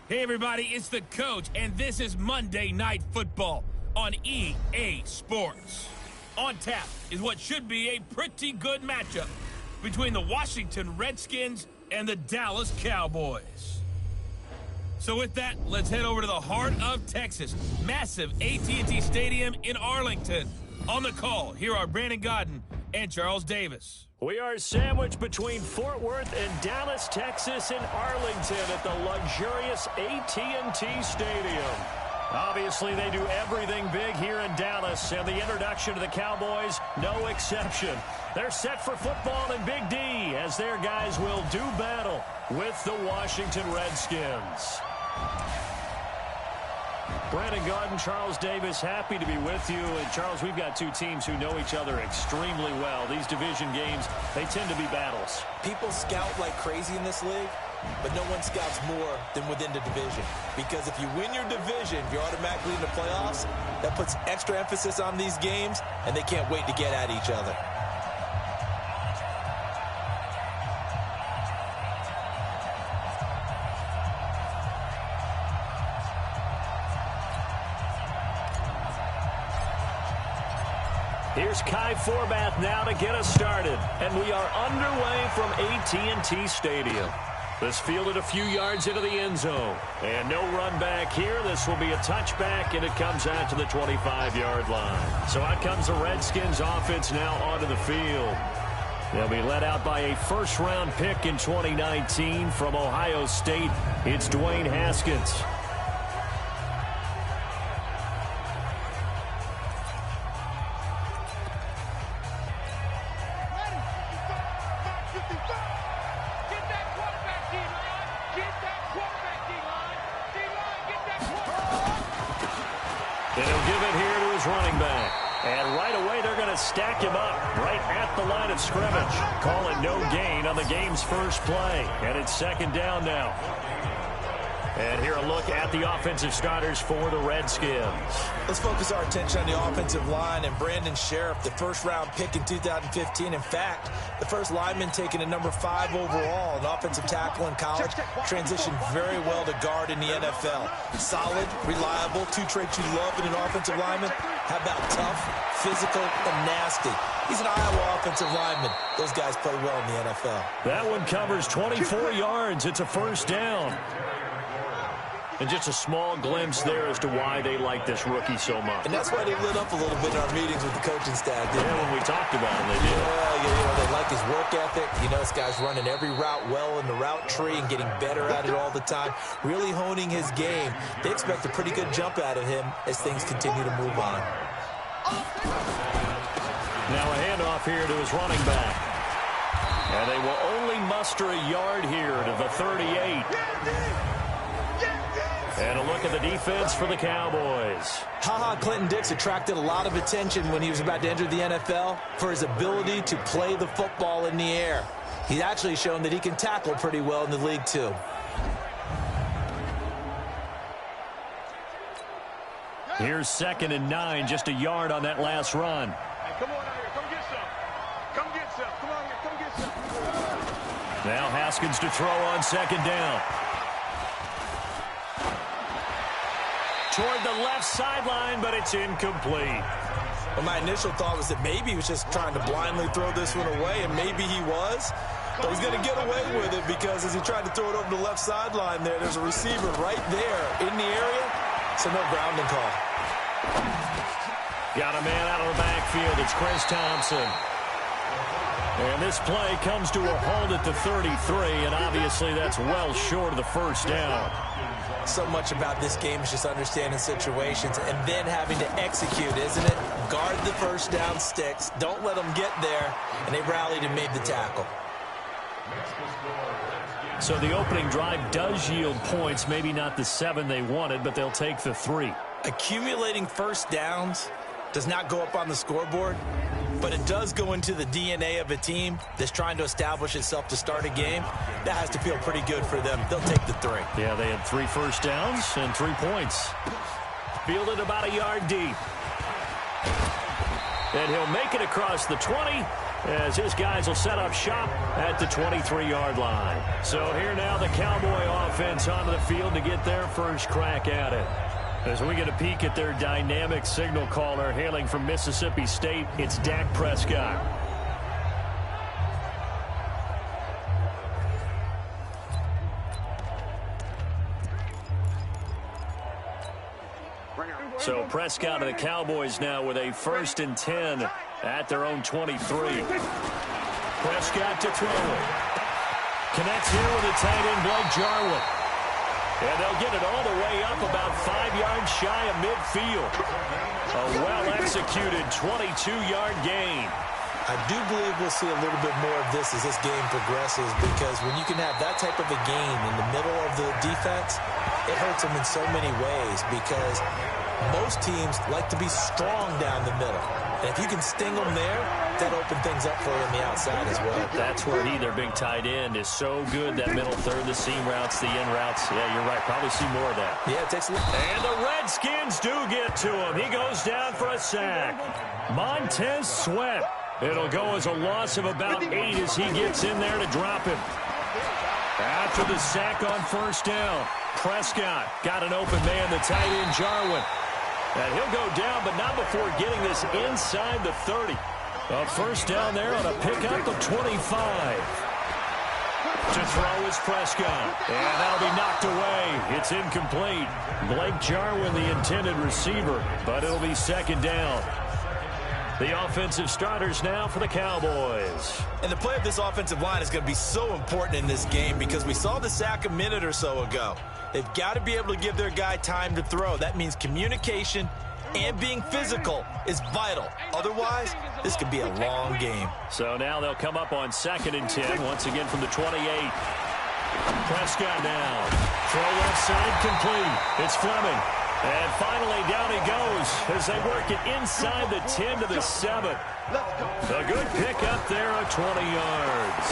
Hey everybody, it's the coach, and this is Monday Night Football on EA Sports. On tap is what should be a pretty good matchup between the Washington Redskins and the Dallas Cowboys. So with that, let's head over to the heart of Texas. Massive AT&T Stadium in Arlington. On the call, here are Brandon Godden and Charles Davis. We are sandwiched between Fort Worth and Dallas, Texas, and Arlington at the luxurious AT&T Stadium. Obviously, they do everything big here in Dallas, and the introduction to the Cowboys, no exception. They're set for football in Big D as their guys will do battle with the Washington Redskins. Brandon Godden, Charles Davis, happy to be with you. And, Charles, we've got two teams who know each other extremely well. These division games, they tend to be battles. People scout like crazy in this league, but no one scouts more than within the division. Because if you win your division, you're automatically in the playoffs. That puts extra emphasis on these games, and they can't wait to get at each other. Here's Kai Forbath now to get us started. And we are underway from AT&T Stadium. This fielded a few yards into the end zone. And no run back here. This will be a touchback, and it comes out to the 25-yard line. So out comes the Redskins offense now onto the field. They'll be led out by a first-round pick in 2019 from Ohio State. It's Dwayne Haskins. Stack him up right at the line of scrimmage. Call it no gain on the game's first play. And it's second down now. And here a look at the offensive starters for the Redskins. Let's focus our attention on the offensive line and Brandon Sheriff, the first-round pick in 2015. In fact, the first lineman taken at number 5 overall, an offensive tackle in college, transitioned very well to guard in the NFL. Solid, reliable, two traits you love in an offensive lineman. How about tough, physical, and nasty? He's an Iowa offensive lineman. Those guys play well in the NFL. That one covers 24 yards. It's a first down. And just a small glimpse there as to why they like this rookie so much. And that's why they lit up a little bit in our meetings with the coaching staff, didn't they? When we talked about him, they did. Yeah, they like his work ethic. You know, this guy's running every route well in the route tree and getting better at it all the time, really honing his game. They expect a pretty good jump out of him as things continue to move on. Now a handoff here to his running back. And they will only muster a yard here to the 38. And a look at the defense for the Cowboys. Clinton-Dix attracted a lot of attention when he was about to enter the NFL for his ability to play the football in the air. He's actually shown that he can tackle pretty well in the league, too. Here's 2nd and 9, just a yard on that last run. Hey, come on out here. Come get some. Come get some. Come on here. Come get some. Now Haskins to throw on 2nd down. Toward the left sideline, but it's incomplete. Well, my initial thought was that maybe he was just trying to blindly throw this one away, and maybe he was. But he's going to get away with it because as he tried to throw it over the left sideline there's a receiver right there in the area, so no grounding call. Got a man out of the backfield. It's Chris Thompson. And this play comes to a halt at the 33, and obviously that's well short of the first down. So much about this game is just understanding situations and then having to execute, isn't it? Guard the first down sticks. Don't let them get there. And they rallied and made the tackle. So the opening drive does yield points. Maybe not the 7 they wanted, but they'll take the 3. Accumulating first downs does not go up on the scoreboard, but it does go into the DNA of a team that's trying to establish itself to start a game. That has to feel pretty good for them. They'll take the 3. Yeah, they had 3 first downs and 3 points. Fielded about a yard deep. And he'll make it across the 20 as his guys will set up shop at the 23-yard line. So here now the Cowboy offense onto the field to get their first crack at it. As we get a peek at their dynamic signal caller hailing from Mississippi State, it's Dak Prescott. So Prescott and the Cowboys now with a 1st and 10 at their own 23. Prescott to throw it. Connects here with a tight end, Blake Jarwin. And they'll get it all the way up about 5 yards shy of midfield. A well-executed 22-yard gain. I do believe we'll see a little bit more of this as this game progresses, because when you can have that type of a gain in the middle of the defense, it hurts them in so many ways, because most teams like to be strong down the middle. And if you can sting them there, that opens things up for you on the outside as well. That's where their big tight end, is so good, that middle third, the seam routes, the in routes. Yeah, you're right. Probably see more of that. Yeah, it takes a look. And the Redskins do get to him. He goes down for a sack. Montez Sweat. It'll go as a loss of about 8 as he gets in there to drop him. After the sack on 1st down, Prescott got an open man, the tight end Jarwin. And he'll go down, but not before getting this inside the 30. A 1st down there on a pickup of 25. To throw is Prescott. And that'll be knocked away. It's incomplete. Blake Jarwin, the intended receiver, but it'll be 2nd down. The offensive starters now for the Cowboys. And the play of this offensive line is going to be so important in this game, because we saw the sack a minute or so ago. They've got to be able to give their guy time to throw. That means communication and being physical is vital. Otherwise, this could be a long game. So now they'll come up on 2nd and 10, once again from the 28. Prescott now. Throw left side complete. It's Fleming. And finally, down he goes as they work it inside the 10 to the 7. A good pickup there of 20 yards.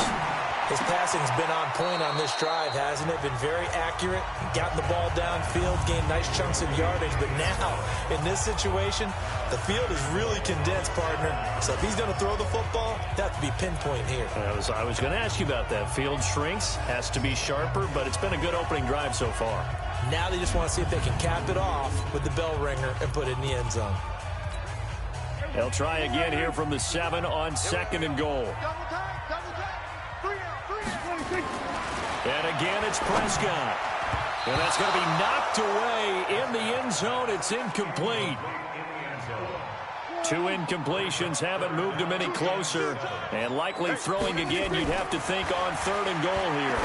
His passing's been on point on this drive, hasn't it? Been very accurate, gotten the ball downfield, gained nice chunks of yardage. But now, in this situation, the field is really condensed, partner. So if he's going to throw the football, that have to be pinpoint here. I was going to ask you about that. Field shrinks, has to be sharper, but it's been a good opening drive so far. Now they just want to see if they can cap it off with the bell ringer and put it in the end zone. They'll try again here from the 7 on 2nd and goal. And again, it's Prescott. And that's going to be knocked away in the end zone. It's incomplete. 2 incompletions haven't moved him any closer. And likely throwing again, you'd have to think on 3rd and goal here.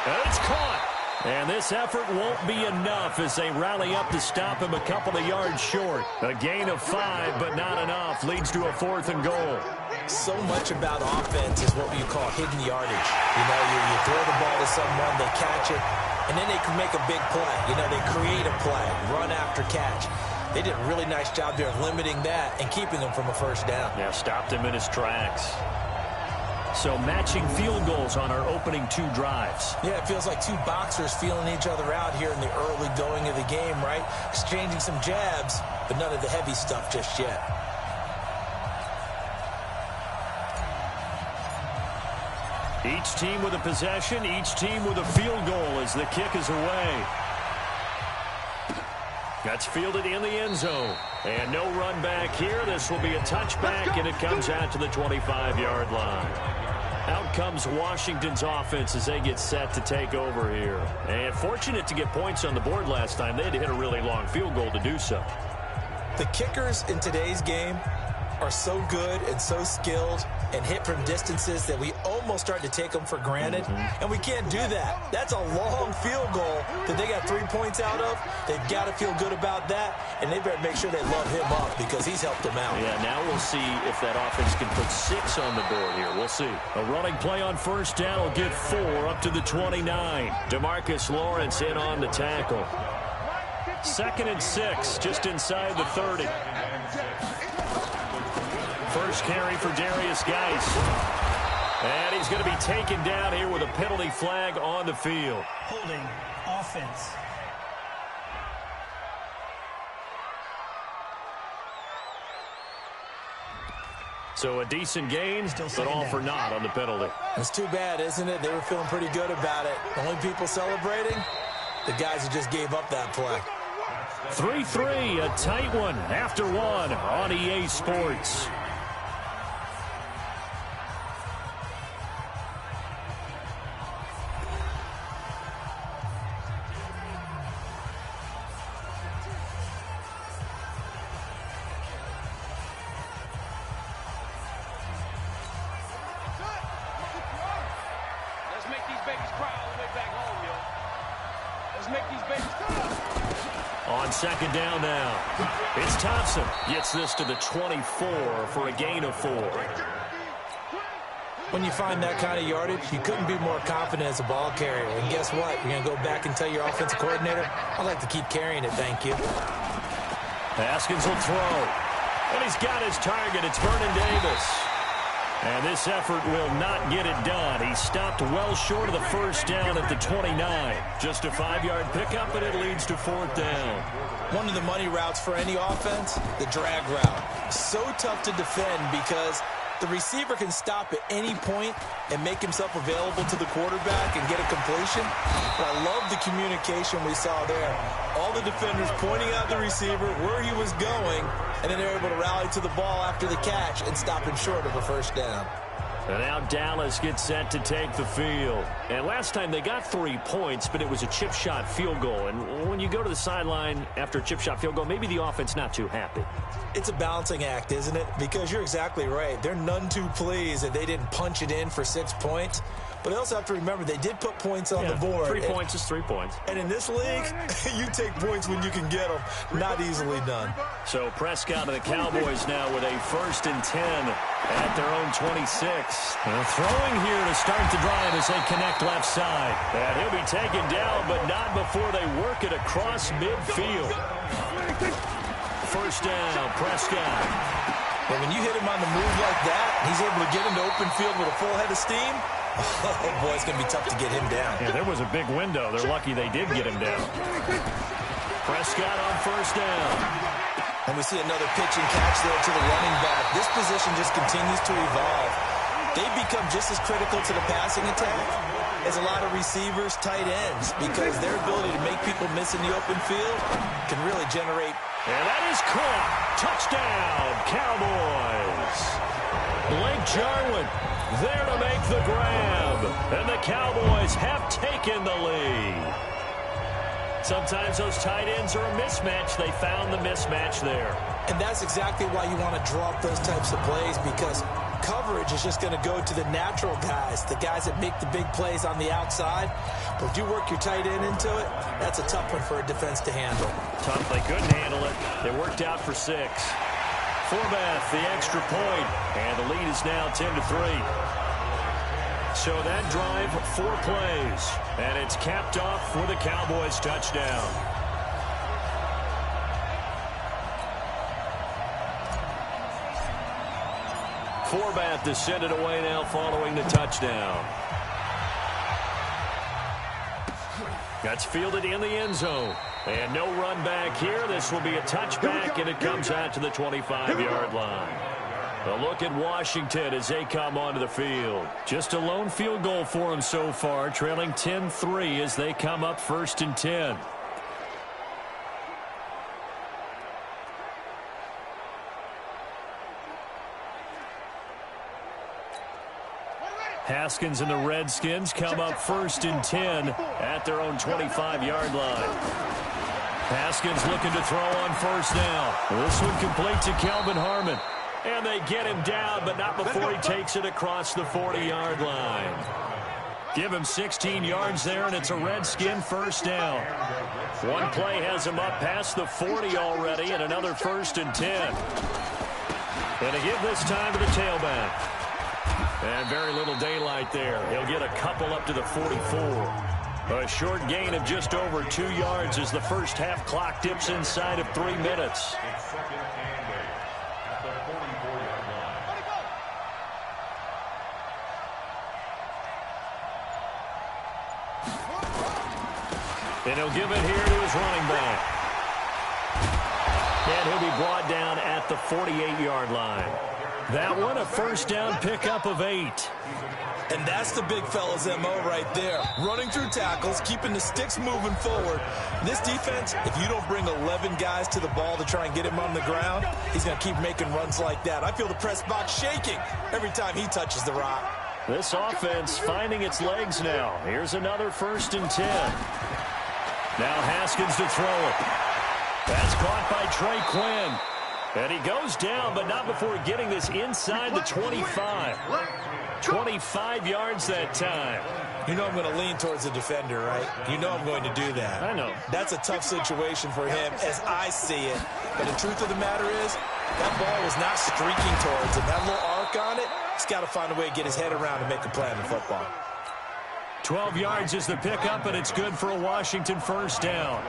And it's caught. And this effort won't be enough as they rally up to stop him a couple of yards short. A gain of 5, but not enough. Leads to a 4th and goal. So much about offense is what you call hidden yardage. You know, you throw the ball to someone, they catch it, and then they can make a big play. You know, they create a play, run after catch. They did a really nice job there of limiting that and keeping him from a 1st down. Yeah, stopped him in his tracks. So matching field goals on our opening 2 drives. Yeah, it feels like 2 boxers feeling each other out here in the early going of the game, right? Exchanging some jabs, but none of the heavy stuff just yet. Each team with a possession, each team with a field goal as the kick is away. That's fielded in the end zone. And no run back here. This will be a touchback, and it comes out to the 25-yard line. Out comes Washington's offense as they get set to take over here. And fortunate to get points on the board last time. They had to hit a really long field goal to do so. The kickers in today's game are so good and so skilled and hit from distances that we almost start to take them for granted. And we can't do that. That's a long field goal that they got 3 points out of. They've got to feel good about that, and they better make sure they love him up because he's helped them out. Yeah, now we'll see if that offense can put 6 on the board here. We'll see. A running play on 1st down will get 4 up to the 29. DeMarcus Lawrence in on the tackle. 2nd and 6, just inside the 30. First carry for Darius Geis. And he's going to be taken down here with a penalty flag on the field. Holding offense. So a decent gain, but all for naught on the penalty. It's too bad, isn't it? They were feeling pretty good about it. The only people celebrating, the guys who just gave up that play. 3-3, a tight one after one on EA Sports. On second down now, it's Thompson. Gets this to the 24 for a gain of 4. When you find that kind of yardage, you couldn't be more confident as a ball carrier. And guess what? You're going to go back and tell your offensive coordinator, I'd like to keep carrying it, thank you. Haskins will throw. And he's got his target. It's Vernon Davis. And this effort will not get it done. He stopped well short of the first down at the 29. Just a 5-yard pickup, and it leads to 4th down. One of the money routes for any offense, the drag route. So tough to defend because the receiver can stop at any point and make himself available to the quarterback and get a completion. But I love the communication we saw there. All the defenders pointing out the receiver, where he was going, and then they're able to rally to the ball after the catch and stop him short of a first down. And now Dallas gets set to take the field. And last time they got 3 points, but it was a chip shot field goal. And when you go to the sideline after a chip shot field goal, maybe the offense not too happy. It's a balancing act, isn't it? Because you're exactly right. They're none too pleased that they didn't punch it in for 6 points. But they also have to remember they did put points on the board. 3 points is 3 points. And in this league, you take points when you can get them. Not easily done. So Prescott and the Cowboys now with a 1st and 10 at their own 26. Throwing here to start the drive as they connect left side. And he'll be taken down, but not before they work it across midfield. 1st down, Prescott. But when you hit him on the move like that, he's able to get into open field with a full head of steam. Oh, boy, it's going to be tough to get him down. Yeah, there was a big window. They're lucky they did get him down. Prescott on 1st down. And we see another pitch and catch there to the running back. This position just continues to evolve. They become just as critical to the passing attack as a lot of receivers, tight ends, because their ability to make people miss in the open field can really generate. And that is caught. Touchdown, Cowboys. Blake Jarwin there to make the grab. And the Cowboys have taken the lead. Sometimes those tight ends are a mismatch. They found the mismatch there. And that's exactly why you want to draw up those types of plays, because coverage is just going to go to the natural guys, the guys that make the big plays on the outside. But if you work your tight end into it, that's a tough one for a defense to handle. Tough. They couldn't handle it. They worked out for 6. Forbath, the extra point, and the lead is now 10-3. So that drive, 4 plays, and it's capped off with a Cowboys touchdown. Forbath to send it away now following the touchdown. That's fielded in the end zone. And no run back here. This will be a touchback, and it comes out to the 25-yard line. A look at Washington as they come onto the field. Just a lone field goal for them so far, trailing 10-3 as they come up 1st and 10. Haskins and the Redskins come up 1st and 10 at their own 25-yard line. Haskins looking to throw on 1st down. This one complete to Kelvin Harmon. And they get him down, but not before he takes it across the 40-yard line. Give him 16 yards there, and it's a Redskin 1st down. One play has him up past the 40 already, and another 1st and 10. And to give this time to the tailback. And very little daylight there. He'll get a couple up to the 44. A short gain of just over 2 yards as the first half clock dips inside of 3 minutes. And he'll give it here to his running back. And he'll be brought down at the 48-yard line. That one a first down pickup of 8. And that's the big fella's MO right there. Running through tackles, keeping the sticks moving forward. This defense, if you don't bring 11 guys to the ball to try and get him on the ground, he's going to keep making runs like that. I feel the press box shaking every time he touches the rock. This offense finding its legs now. Here's another 1st and 10. Now Haskins to throw it. That's caught by Trey Quinn. And he goes down, but not before getting this inside the 25. 25 yards that time. You know I'm going to lean towards the defender, right? You know I'm going to do that. I know. That's a tough situation for him as I see it. But the truth of the matter is, that ball was not streaking towards him. That little arc on it, he's got to find a way to get his head around and make a play in the football. 12 yards is the pickup, and it's good for a Washington first down.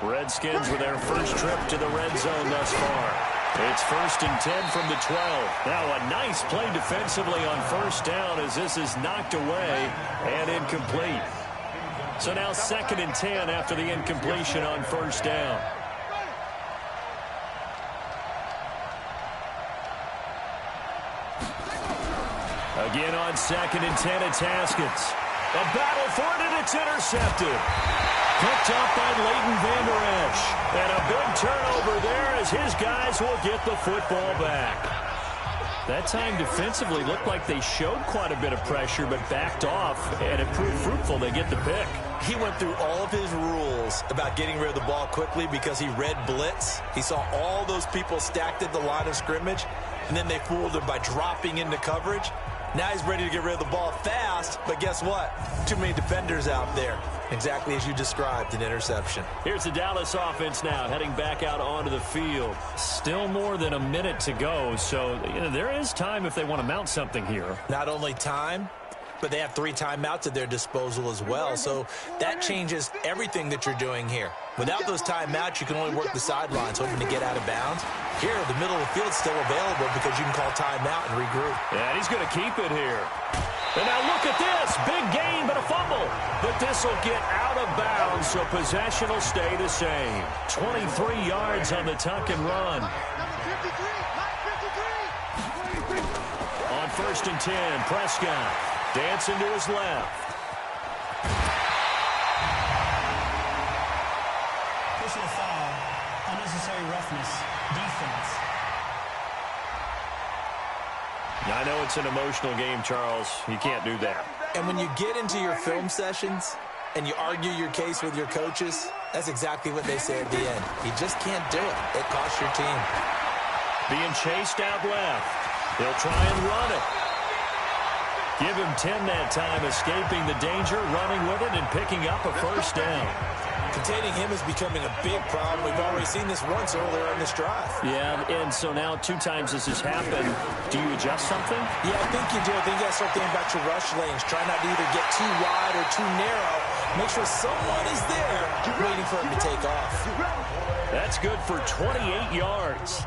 Redskins with their first trip to the red zone thus far. It's 1st and 10 from the 12. Now a nice play defensively on first down as this is knocked away and incomplete. So now 2nd and 10 after the incompletion on first down. Again on 2nd and 10, it's Haskins. A battle for it, and it's intercepted. Picked up by Leighton Vander Esch. And a big turnover there as his guys will get the football back. That time defensively looked like they showed quite a bit of pressure but backed off, and it proved fruitful. They get the pick. He went through all of his rules about getting rid of the ball quickly because he read blitz. He saw all those people stacked at the line of scrimmage, and then they fooled him by dropping into coverage. Now he's ready to get rid of the ball fast, but guess what? Too many defenders out there. Exactly as you described, an interception. Here's the Dallas offense now heading back out onto the field. Still more than a minute to go, so there is time if they want to mount something here. Not only time, but they have 3 timeouts at their disposal as well, so that changes everything that you're doing here. Without those timeouts, you can only work the sidelines, hoping to get out of bounds. Here, the middle of the field's still available because you can call timeout and regroup. Yeah, he's going to keep it here. And now look at this. Big gain, but a fumble. But this will get out of bounds, so possession will stay the same. 23 yards on the tuck and run. On 1st and 10, Prescott dancing to his left. Personal foul, unnecessary roughness, defense. I know it's an emotional game, Charles. You can't do that. And when you get into your film sessions and you argue your case with your coaches, that's exactly what they say at the end. You just can't do it. It costs your team. Being chased out left. They'll try and run it. Give him 10 that time, escaping the danger, running with it, and picking up a first down. Containing him is becoming a big problem. We've already seen this once earlier in this drive. Yeah, and so now 2 times this has happened. Do you adjust something? Yeah, I think you do. I think you got to start thinking about your rush lanes. Try not to either get too wide or too narrow. Make sure someone is there waiting for him to take off. That's good for 28 yards.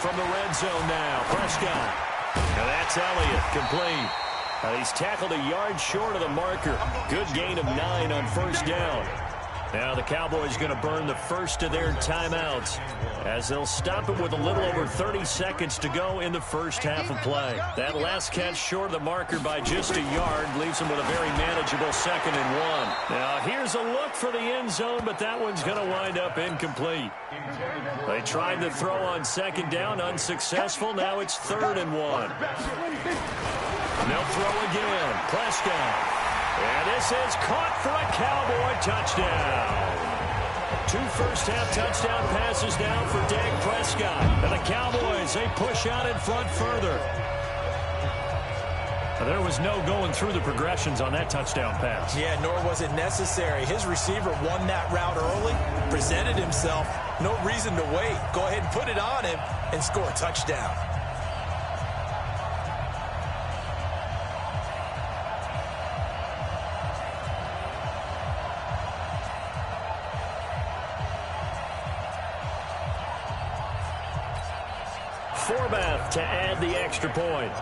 From the red zone now, Prescott. Now that's Elliott, complete. He's tackled a yard short of the marker. Good gain of 9 on first down. Now the Cowboys going to burn the first of their timeouts as they'll stop it with a little over 30 seconds to go in the first half of play. That last catch short of the marker by just a yard leaves them with a very manageable 2nd and 1. Now here's a look for the end zone, but that one's going to wind up incomplete. They tried to throw on 2nd down, unsuccessful. Now it's 3rd and 1. They'll throw again. Prescott. And this is caught for a Cowboy touchdown. 2 first-half touchdown passes now for Dak Prescott. And the Cowboys, they push out in front further. There was no going through the progressions on that touchdown pass. Yeah, nor was it necessary. His receiver won that route early, presented himself. No reason to wait. Go ahead and put it on him and score a touchdown. Forbath to add the extra point.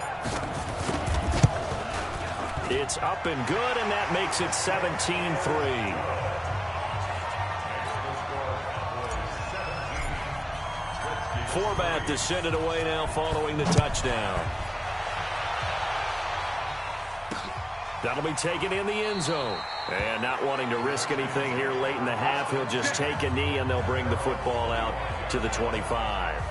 It's up and good, and that makes it 17-3. format to send it away now following the touchdown. That'll be taken in the end zone. And not wanting to risk anything here late in the half, he'll just take a knee and they'll bring the football out to the 25.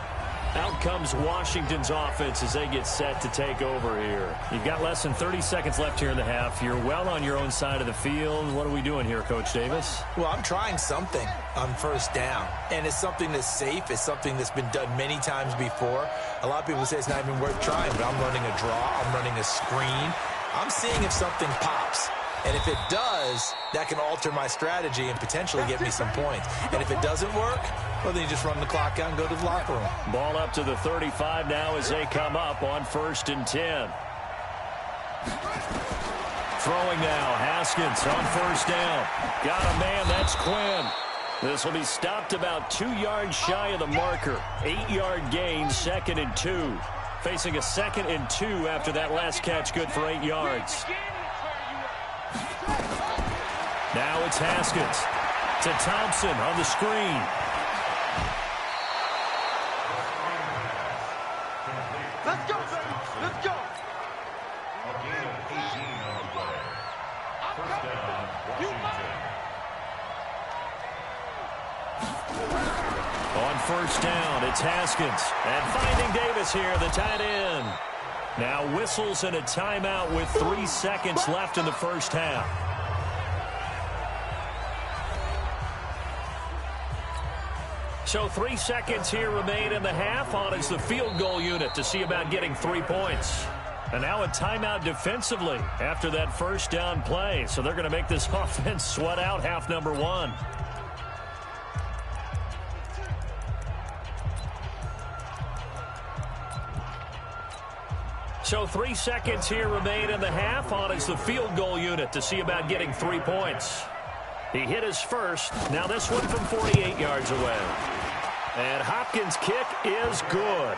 Out comes Washington's offense as they get set to take over here. You've got less than 30 seconds left here in the half. You're well on your own side of the field. What are we doing here, Coach Davis? Well, I'm trying something on first down, and it's something that's safe. It's something that's been done many times before. A lot of people say it's not even worth trying, but I'm running a draw. I'm running a screen. I'm seeing if something pops. And if it does, that can alter my strategy and potentially get me some points. And if it doesn't work, well, then you just run the clock out and go to the locker room. Ball up to the 35 now as they come up on 1st and 10. Throwing now, Haskins on 1st down. Got a man, that's Quinn. This will be stopped about 2 yards shy of the marker. 8-yard gain, 2nd and 2. Facing a 2nd and 2 after that last catch, good for 8 yards. Now it's Haskins to Thompson on the screen. Let's go, baby. Let's go. On 1st down, it's Haskins. And finding Davis here, the tight end. Now whistles and a timeout with 3 seconds left in the first half. So 3 seconds here remain in the half. On is the field goal unit to see about getting 3 points. And now a timeout defensively after that first down play. So they're going to make this offense sweat out half number 1. So 3 seconds here remain in the half. On is the field goal unit to see about getting 3 points. He hit his first. Now this one from 48 yards away. And Hopkins' kick is good.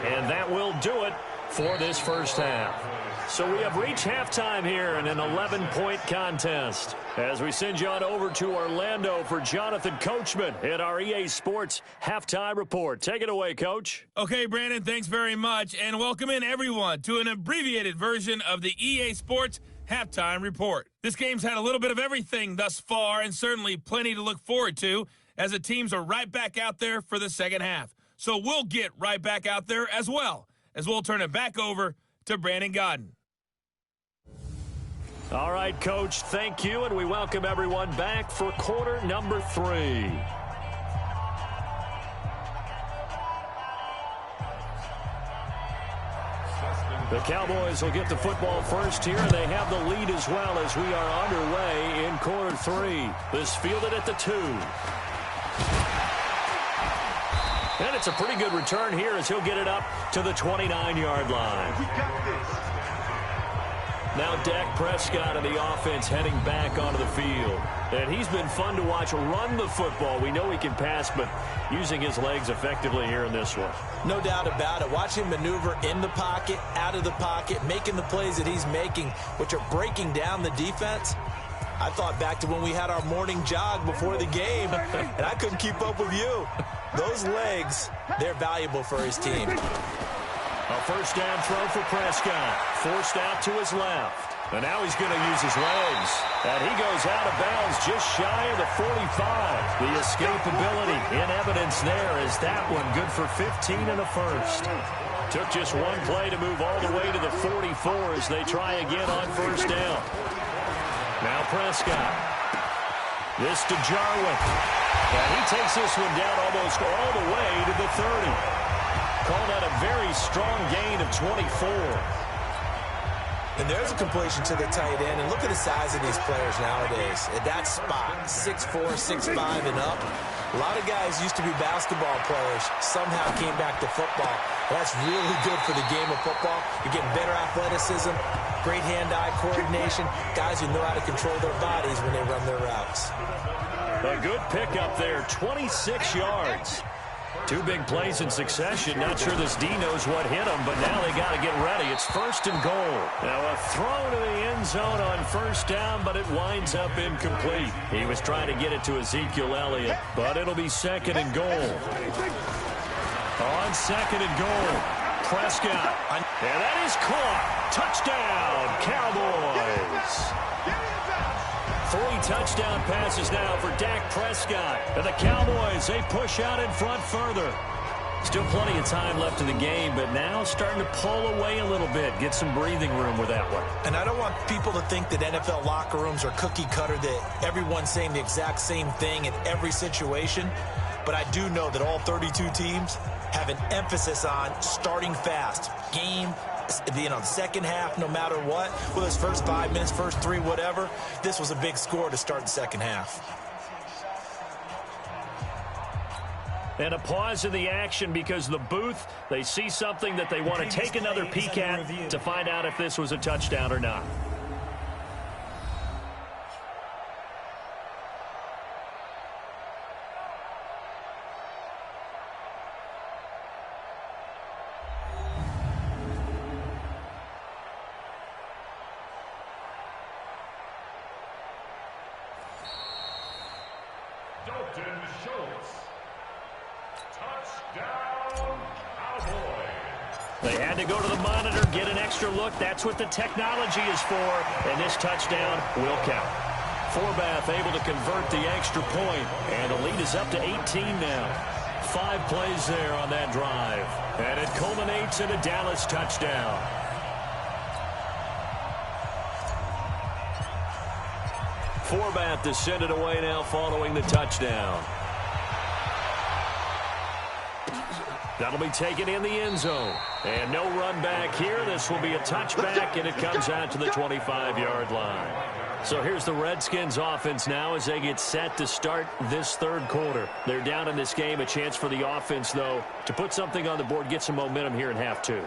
And that will do it for this first half. So we have reached halftime here in an 11-point contest. As we send you on over to Orlando for Jonathan Coachman in our EA Sports Halftime Report. Take it away, Coach. Okay, Brandon, thanks very much. And welcome in, everyone, to an abbreviated version of the EA Sports Halftime Report. This game's had a little bit of everything thus far, and certainly plenty to look forward to, as the teams are right back out there for the second half. So we'll get right back out there as well, as we'll turn it back over to Brandon Godden. All right, Coach, thank you, and we welcome everyone back for quarter number 3. The Cowboys will get the football first here, and they have the lead as well as we are underway in quarter 3. This fielded at the 2. And it's a pretty good return here as he'll get it up to the 29-yard line. We got this. Now Dak Prescott and the offense heading back onto the field. And he's been fun to watch run the football. We know he can pass, but using his legs effectively here in this one. No doubt about it. Watch him maneuver in the pocket, out of the pocket, making the plays that he's making, which are breaking down the defense. I thought back to when we had our morning jog before the game, and I couldn't keep up with you. Those legs, they're valuable for his team. A first down throw for Prescott. Forced out to his left. And now he's going to use his legs. And he goes out of bounds just shy of the 45. The escapability in evidence there is that one good for 15 and a first. Took just one play to move all the way to the 44 as they try again on first down. Now Prescott. This to Jarwin. And he takes this one down almost all the way to the 30. Called out a very strong gain of 24. And there's a completion to the tight end. And look at the size of these players nowadays. At that spot, 6'4", 6'5", and up. A lot of guys used to be basketball players, somehow came back to football. That's really good for the game of football. You're getting better athleticism, great hand-eye coordination, guys who know how to control their bodies when they run their routes. A good pickup there, 26 yards. 2 big plays in succession. Not sure this D knows what hit him, but now they got to get ready. It's 1st and goal. Now a throw to the end zone on first down, but it winds up incomplete. He was trying to get it to Ezekiel Elliott, but it'll be 2nd and goal. On second and goal, Prescott. And that is caught. Touchdown, Cowboys. 3 touchdown passes now for Dak Prescott. And the Cowboys, they push out in front further. Still plenty of time left in the game, but now starting to pull away a little bit. Get some breathing room with that one. And I don't want people to think that NFL locker rooms are cookie cutter, that everyone's saying the exact same thing in every situation. But I do know that all 32 teams have an emphasis on starting fast. Game, the second half, no matter what. Whether it's first 5 minutes, first 3, whatever. This was a big score to start the second half. And a pause in the action because the booth, they see something that they want to take another peek at to find out if this was a touchdown or not. They had to go to the monitor, get an extra look. That's what the technology is for, and this touchdown will count. Forbath able to convert the extra point, and the lead is up to 18 now. 5 plays there on that drive, and it culminates in a Dallas touchdown. Forbath to send it away now following the touchdown. That'll be taken in the end zone. And no run back here. This will be a touchback, and it comes out to the 25-yard line. So here's the Redskins offense now as they get set to start this third quarter. They're down in this game. A chance for the offense, though, to put something on the board, get some momentum here in half 2.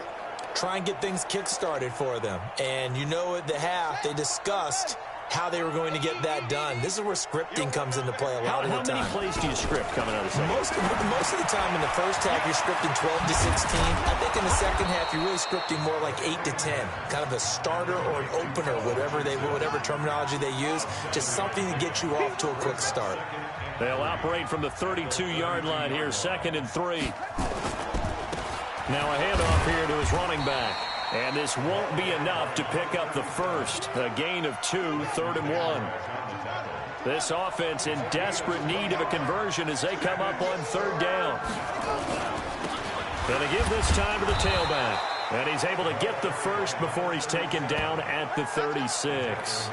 Try and get things kick-started for them. And you know at the half, they discussed how they were going to get that done. This is where scripting comes into play a lot of the time. How many plays do you script coming out of the second? Most of the time in the first half, you're scripting 12 to 16. I think in the second half, you're really scripting more like 8 to 10. Kind of a starter or an opener, whatever terminology they use. Just something to get you off to a quick start. They'll operate from the 32-yard line here, 2nd and 3. Now a handoff here to his running back. And this won't be enough to pick up the first. A gain of 2, 3rd and 1. This offense in desperate need of a conversion as they come up on 3rd down. Going to give this time to the tailback. And he's able to get the first before he's taken down at the 36.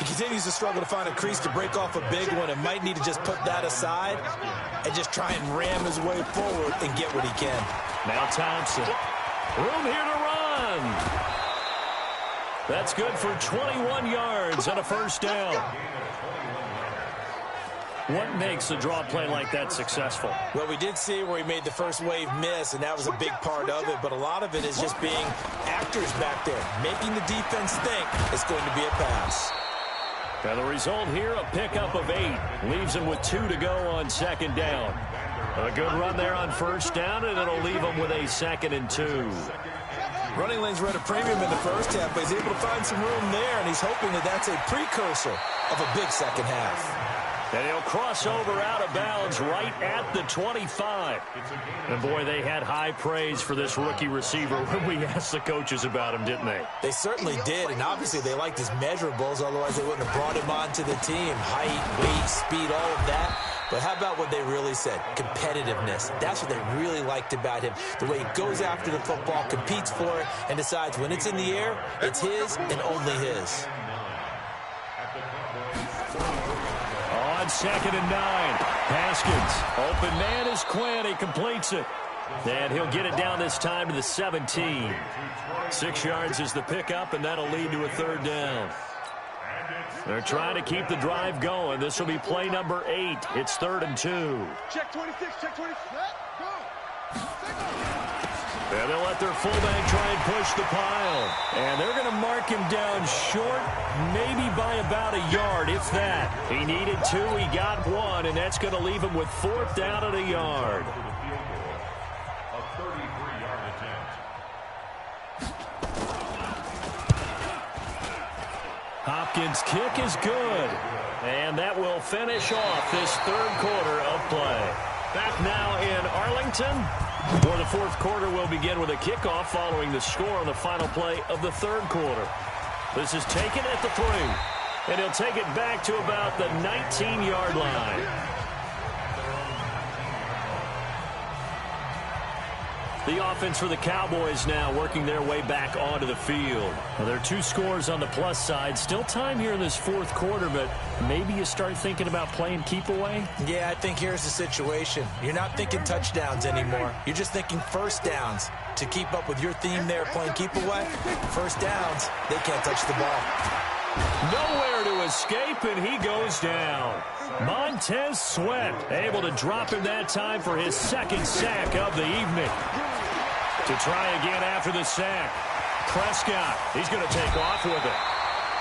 He continues to struggle to find a crease to break off a big one and might need to just put that aside and just try and ram his way forward and get what he can. Now Thompson. Room here to run. That's good for 21 yards and a first down. What makes a draw play like that successful? Well, we did see where he made the first wave miss, and that was a big part of it. But a lot of it is just being actors back there, making the defense think it's going to be a pass. And the result here, a pickup of 8. Leaves him with 2 to go on 2nd down. A good run there on 1st down, and it'll leave him with a 2nd and 2. Running lanes were at a premium in the first half, but he's able to find some room there, and he's hoping that that's a precursor of a big second half. And he'll cross over out of bounds right at the 25. And, boy, they had high praise for this rookie receiver when we asked the coaches about him, didn't they? They certainly did, and obviously they liked his measurables, otherwise they wouldn't have brought him onto the team. Height, weight, speed, all of that. But how about what they really said? Competitiveness. That's what they really liked about him. The way he goes after the football, competes for it, and decides when it's in the air, it's his and only his. On 2nd and 9, Haskins. Open man is Quinn. He completes it. And he'll get it down this time to the 17. 6 yards is the pickup, and that'll lead to a 3rd down. They're trying to keep the drive going. This will be play number 8. It's 3rd and 2. Check 26, check 26. Go. And they'll let their fullback try and push the pile. And they're going to mark him down short, maybe by about a yard, if that. He needed 2, he got 1, and that's going to leave him with 4th down at a yard. A 33-yard attempt. Hopkins' kick is good. And that will finish off this 3rd quarter of play. Back now in Arlington, where the fourth quarter will begin with a kickoff following the score on the final play of the third quarter. This is taken at the 3, and he'll take it back to about the 19-yard line. The offense for the Cowboys now working their way back onto the field. Well, there are 2 scores on the plus side. Still time here in this fourth quarter, but maybe you start thinking about playing keep away? Yeah, I think here's the situation. You're not thinking touchdowns anymore. You're just thinking first downs. To keep up with your theme there, playing keep away, first downs, they can't touch the ball. Nowhere to escape, and he goes down. Montez Sweat able to drop him that time for his second sack of the evening. To try again after the sack. Prescott, he's going to take off with it.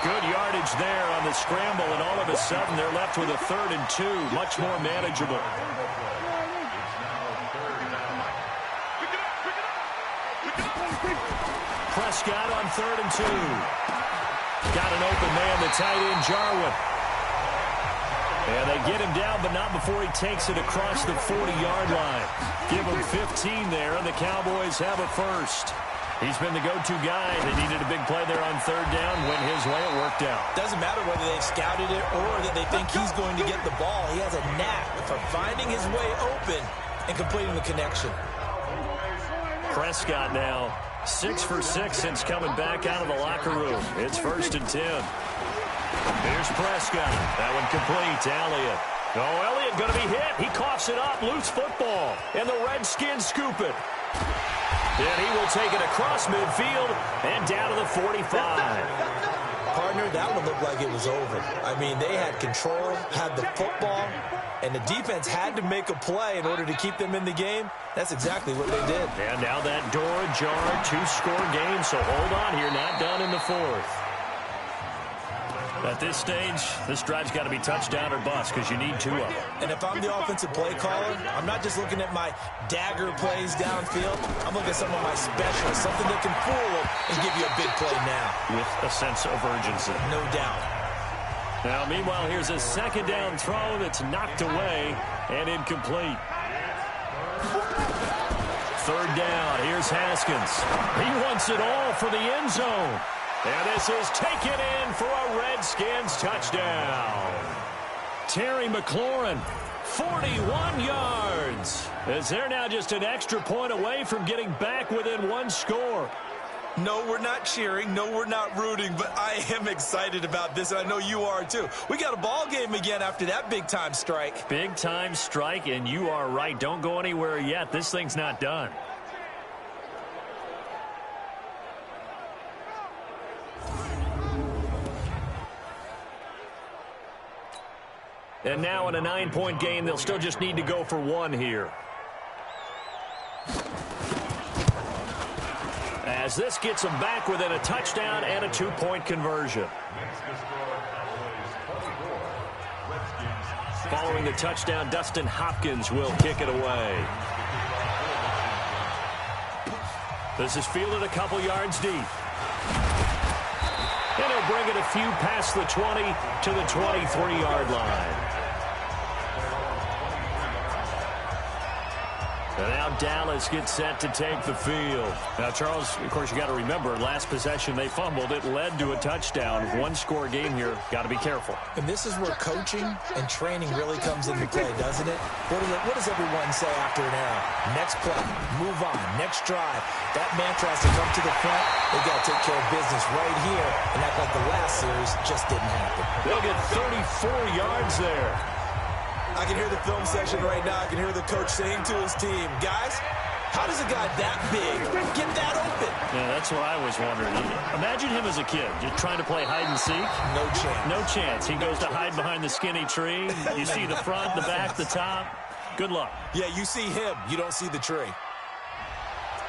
Good yardage there on the scramble, and all of a sudden they're left with a 3rd and 2, much more manageable. Prescott on 3rd and 2. Got an open man, the tight end, Jarwin. And they get him down, but not before he takes it across the 40-yard line. Give him 15 there, and the Cowboys have a first. He's been the go-to guy. They needed a big play there on 3rd down. Went his way, it worked out. Doesn't matter whether they've scouted it or that they think he's going to get the ball. He has a knack for finding his way open and completing the connection. Prescott now 6 for 6 since coming back out of the locker room. It's 1st and 10. Here's Prescott. That one complete. Elliott. Oh, Elliott going to be hit. He coughs it up. Loose football. And the Redskins scoop it. And he will take it across midfield and down to the 45. Partner, that one looked like it was over. I mean, they had control, had the football, and the defense had to make a play in order to keep them in the game. That's exactly what they did. And now that door ajar, 2-score game, so hold on here. Not done in the 4th. At this stage, this drive's got to be touchdown or bust because you need 2 of them. And if I'm the offensive play caller, I'm not just looking at my dagger plays downfield. I'm looking at some of my specials, something that can fool them and give you a big play now. With a sense of urgency. No doubt. Now, meanwhile, here's a 2nd down throw that's knocked away and incomplete. 3rd down. Here's Haskins. He wants it all for the end zone. And this is taken in for a Redskins touchdown. Terry McLaurin, 41 yards. As they're now just an extra point away from getting back within 1 score. No, we're not cheering. No, we're not rooting. But I am excited about this, and I know you are too. We got a ball game again after that big-time strike. Big-time strike, and you are right. Don't go anywhere yet. This thing's not done. And now in a 9-point game, they'll still just need to go for 1 here. As this gets them back within a touchdown and a 2-point conversion. Following the touchdown, Dustin Hopkins will kick it away. This is fielded a couple yards deep. And he'll bring it a few past the 20 to the 23-yard line. And now Dallas gets set to take the field. Now, Charles, of course, you got to remember, last possession they fumbled. It led to a touchdown. 1-score game here. Got to be careful. And this is where coaching and training really comes into play, doesn't it? What does everyone say after an error? Next play, move on, next drive. That mantra has to come to the front. They got to take care of business right here and act like the last series just didn't happen. They'll get 34 yards there. I can hear the film session right now. I can hear the coach saying to his team, guys, how does a guy that big get that open? Yeah, that's what I was wondering. Imagine him as a kid, just trying to play hide and seek. No chance. No chance. He goes to hide behind the skinny tree. You see the front, the back, the top. Good luck. Yeah, you see him. You don't see the tree.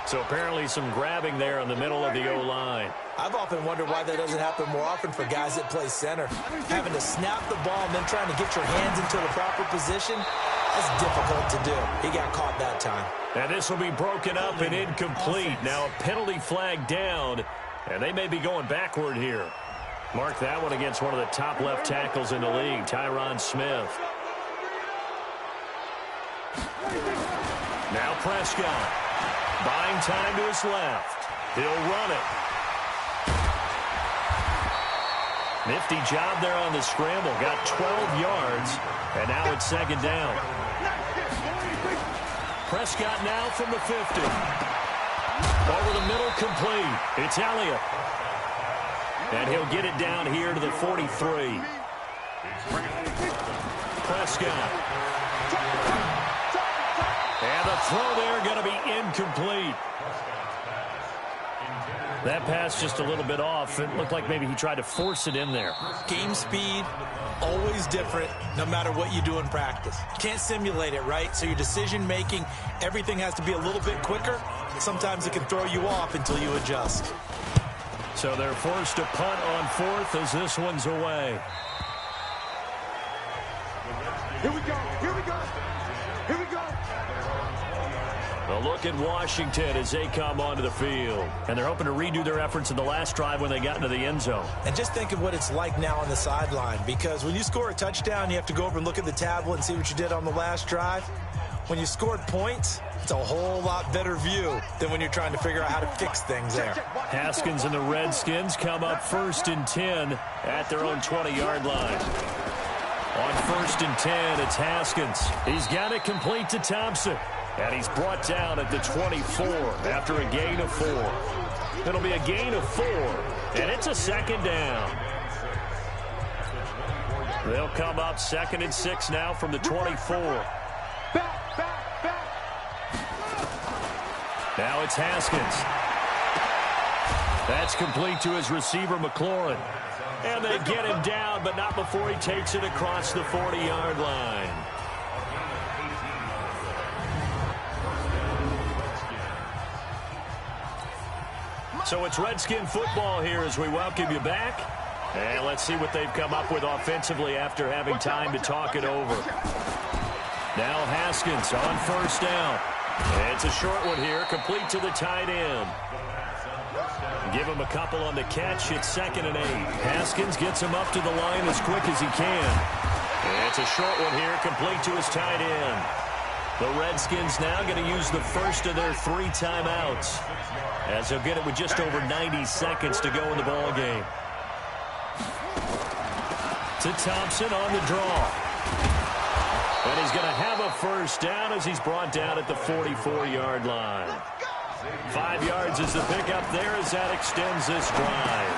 So apparently some grabbing there in the middle of the O-line. I've often wondered why that doesn't happen more often for guys that play center. Having to snap the ball and then trying to get your hands into the proper position, that's difficult to do. He got caught that time. And this will be broken up and incomplete. Now a penalty flag down, and they may be going backward here. Mark that one against one of the top left tackles in the league, Tyron Smith. Now Prescott. Buying time to his left. He'll run it. Nifty job there on the scramble. Got 12 yards, and now it's second down. Prescott now from the 50. Over the middle, complete. It's Elliott. And he'll get it down here to the 43. Prescott. And the throw there going to be incomplete. That pass just a little bit off. It looked like maybe he tried to force it in there. Game speed, always different, no matter what you do in practice. Can't simulate it, right? So your decision-making, everything has to be a little bit quicker. Sometimes it can throw you off until you adjust. So they're forced to punt on fourth as this one's away. Here we go. Here we go. Here we go. A look at Washington as they come onto the field. And they're hoping to redo their efforts in the last drive when they got into the end zone. And just think of what it's like now on the sideline, because when you score a touchdown, you have to go over and look at the tablet and see what you did on the last drive. When you scored points, it's a whole lot better view than when you're trying to figure out how to fix things there. Haskins and the Redskins come up 1st and 10 at their own 20-yard line. On 1st and 10, it's Haskins. He's got it complete to Thompson. And he's brought down at the 24 after a gain of 4. It'll be a gain of 4, and it's a second down. They'll come up 2nd and 6 now from the 24. Now it's Haskins. That's complete to his receiver, McLaurin. And they get him down, but not before he takes it across the 40-yard line. So it's Redskin football here as we welcome you back. And let's see what they've come up with offensively after having time to talk it over. Now Haskins on 1st down. It's a short one here, complete to the tight end. Give him a couple on the catch. It's 2nd and 8. Haskins gets him up to the line as quick as he can. It's a short one here, complete to his tight end. The Redskins now going to use the first of their 3 timeouts, as they'll get it with just over 90 seconds to go in the ball game. To Thompson on the draw. And he's going to have a 1st down as he's brought down at the 44-yard line. 5 yards is the pickup there as that extends this drive.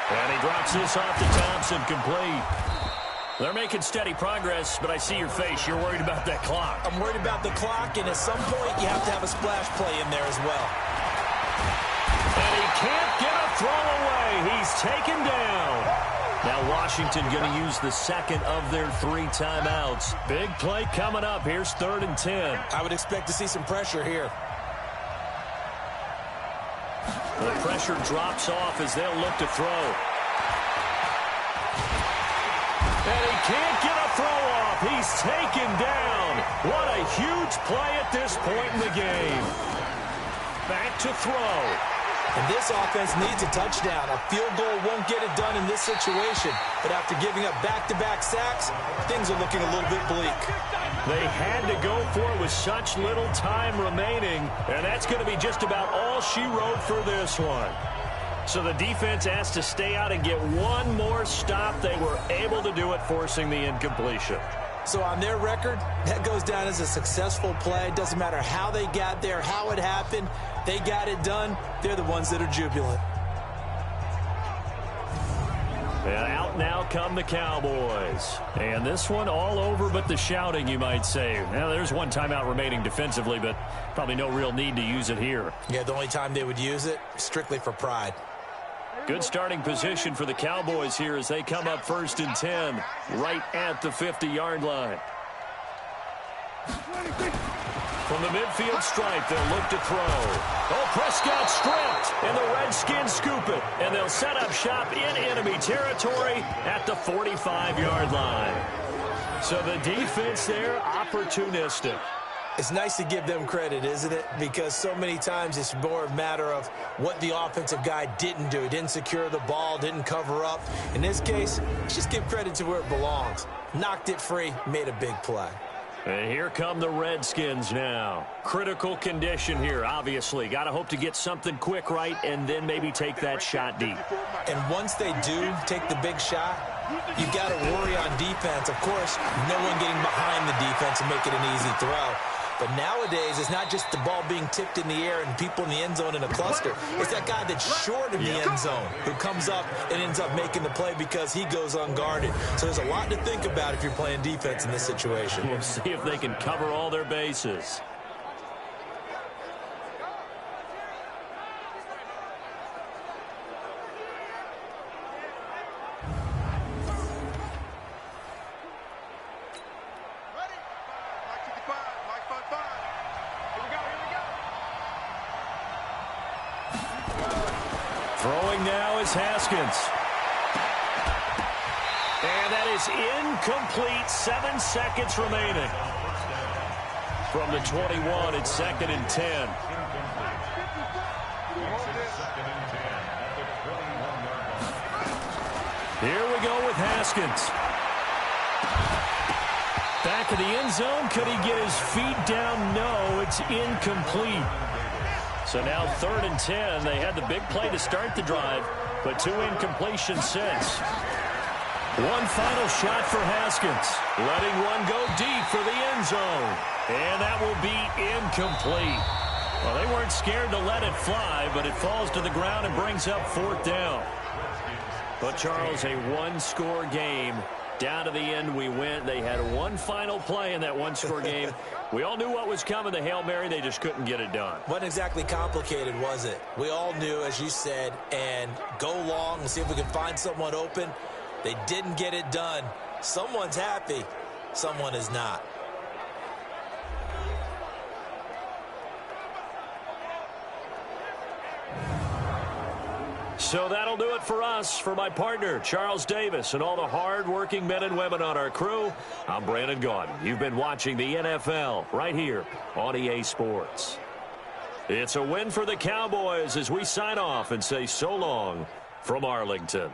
And he drops this off to Thompson, complete. They're making steady progress, but I see your face. You're worried about that clock. I'm worried about the clock, and at some point you have to have a splash play in there as well. And he can't get a throw away. He's taken down. Now Washington going to use the 2nd of their 3 timeouts. Big play coming up. Here's 3rd and 10. I would expect to see some pressure here. The pressure drops off as they'll look to throw. And he can't get a throw off. He's taken down. What a huge play at this point in the game. Back to throw. And this offense needs a touchdown. A field goal won't get it done in this situation. But after giving up back-to-back sacks, things are looking a little bit bleak. They had to go for it with such little time remaining. And that's going to be just about all she wrote for this one. So the defense has to stay out and get one more stop. They were able to do it, forcing the incompletion. So on their record, that goes down as a successful play. It doesn't matter how they got there, how it happened. They got it done. They're the ones that are jubilant. And out now come the Cowboys. And this one all over but the shouting, you might say. Now, there's one timeout remaining defensively, but probably no real need to use it here. Yeah, the only time they would use it, strictly for pride. Good starting position for the Cowboys here as they come up 1st and 10, right at the 50-yard line. From the midfield stripe, they'll look to throw. Oh, Prescott stripped, and the Redskins scoop it. And they'll set up shop in enemy territory at the 45-yard line. So the defense there, opportunistic. It's nice to give them credit, isn't it? Because so many times it's more a matter of what the offensive guy didn't do. He didn't secure the ball, didn't cover up. In this case, let's just give credit to where it belongs. Knocked it free, made a big play. And here come the Redskins now. Critical condition here, obviously. Got to hope to get something quick right and then maybe take that shot deep. And once they do take the big shot, you've got to worry on defense. Of course, no one getting behind the defense and make it an easy throw. But nowadays, it's not just the ball being tipped in the air and people in the end zone in a cluster. It's that guy that's short of the end zone who comes up and ends up making the play because he goes unguarded. So there's a lot to think about if you're playing defense in this situation. We'll see if they can cover all their bases. Throwing now is Haskins. And that is incomplete. 7 seconds remaining. From the 21, it's 2nd and 10. Here we go with Haskins. Back of the end zone. Could he get his feet down? No, it's incomplete. So now 3rd and 10. They had the big play to start the drive, but 2 incompletions since. One final shot for Haskins. Letting one go deep for the end zone. And that will be incomplete. Well, they weren't scared to let it fly, but it falls to the ground and brings up 4th down. But, Charles, a one-score game. Down to the end we went. They had one final play in that one-score game. We all knew what was coming, the Hail Mary. They just couldn't get it done. Wasn't exactly complicated, was it? We all knew, as you said, and go long and see if we can find someone open. They didn't get it done. Someone's happy. Someone is not. So that'll do it for us. For my partner, Charles Davis, and all the hard-working men and women on our crew, I'm Brandon Gaudin. You've been watching the NFL right here on EA Sports. It's a win for the Cowboys as we sign off and say so long from Arlington.